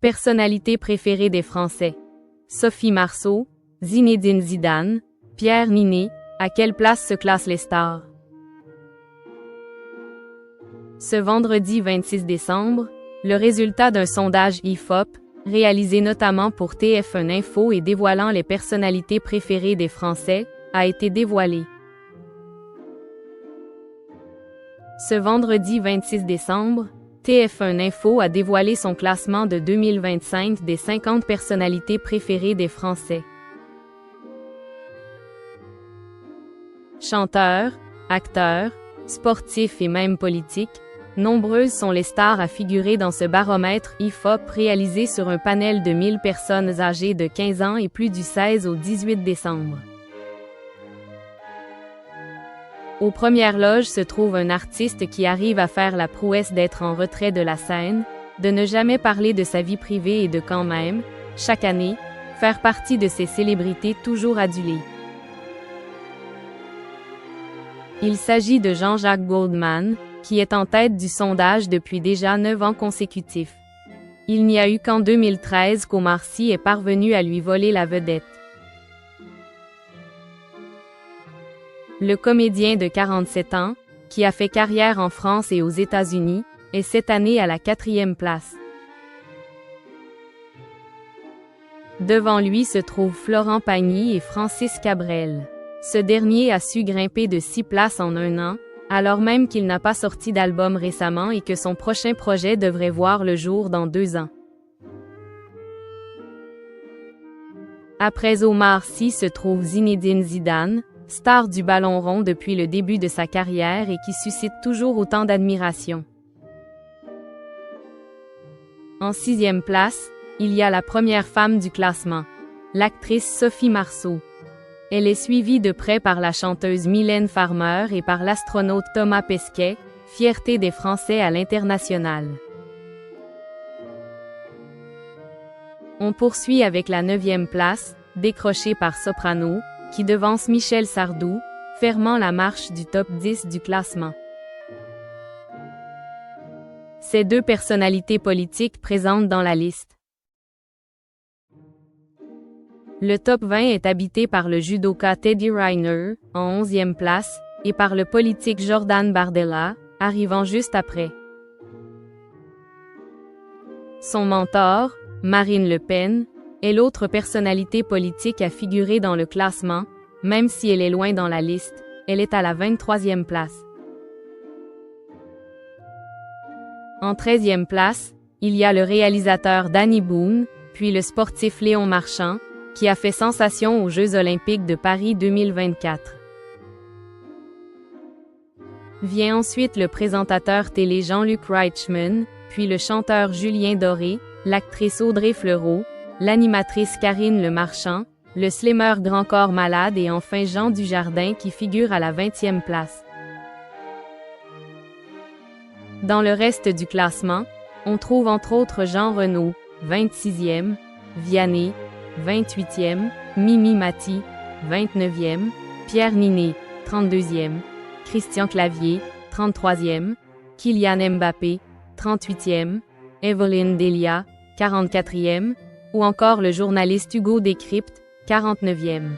Personnalité préférée des Français. Sophie Marceau, Zinedine Zidane, Pierre Niney, à quelle place se classent les stars? Ce vendredi 26 décembre, le résultat d'un sondage IFOP, réalisé notamment pour TF1 Info et dévoilant les personnalités préférées des Français, a été dévoilé. Ce vendredi 26 décembre, TF1 Info a dévoilé son classement de 2025 des 50 personnalités préférées des Français. Chanteurs, acteurs, sportifs et même politiques, nombreuses sont les stars à figurer dans ce baromètre IFOP réalisé sur un panel de 1000 personnes âgées de 15 ans et plus du 16 au 18 décembre. Aux premières loges se trouve un artiste qui arrive à faire la prouesse d'être en retrait de la scène, de ne jamais parler de sa vie privée et de quand même, chaque année, faire partie de ces célébrités toujours adulées. Il s'agit de Jean-Jacques Goldman, qui est en tête du sondage depuis déjà 9 ans consécutifs. Il n'y a eu qu'en 2013 qu'Omar Sy est parvenu à lui voler la vedette. Le comédien de 47 ans, qui a fait carrière en France et aux États-Unis, est cette année à la 4e place. Devant lui se trouvent Florent Pagny et Francis Cabrel. Ce dernier a su grimper de 6 places en un an, alors même qu'il n'a pas sorti d'album récemment et que son prochain projet devrait voir le jour dans 2 ans. Après Omar Sy se trouve Zinedine Zidane, star du ballon rond depuis le début de sa carrière et qui suscite toujours autant d'admiration. En 6e place, il y a la première femme du classement, l'actrice Sophie Marceau. Elle est suivie de près par la chanteuse Mylène Farmer et par l'astronaute Thomas Pesquet, fierté des Français à l'international. On poursuit avec la 9e place, décrochée par Soprano, qui devance Michel Sardou, fermant la marche du top 10 du classement. Ces 2 personnalités politiques présentes dans la liste. Le top 20 est habité par le judoka Teddy Riner, en 11e place, et par le politique Jordan Bardella, arrivant juste après. Son mentor, Marine Le Pen, est l'autre personnalité politique à figurer dans le classement, même si elle est loin dans la liste, elle est à la 23e place. En 13e place, il y a le réalisateur Danny Boone, puis le sportif Léon Marchand, qui a fait sensation aux Jeux olympiques de Paris 2024. Vient ensuite le présentateur télé Jean-Luc Reichmann, puis le chanteur Julien Doré, l'actrice Audrey Fleurot, l'animatrice Karine Le Marchand, le slimmer Grand Corps Malade et enfin Jean Dujardin qui figure à la 20e place. Dans le reste du classement, on trouve entre autres Jean Reno, 26e, Vianney, 28e, Mimi Mati, 29e, Pierre Niney, 32e, Christian Clavier, 33e, Kylian Mbappé, 38e, Evelyne Delia, 44e, ou encore le journaliste Hugo Décrypte, 49e.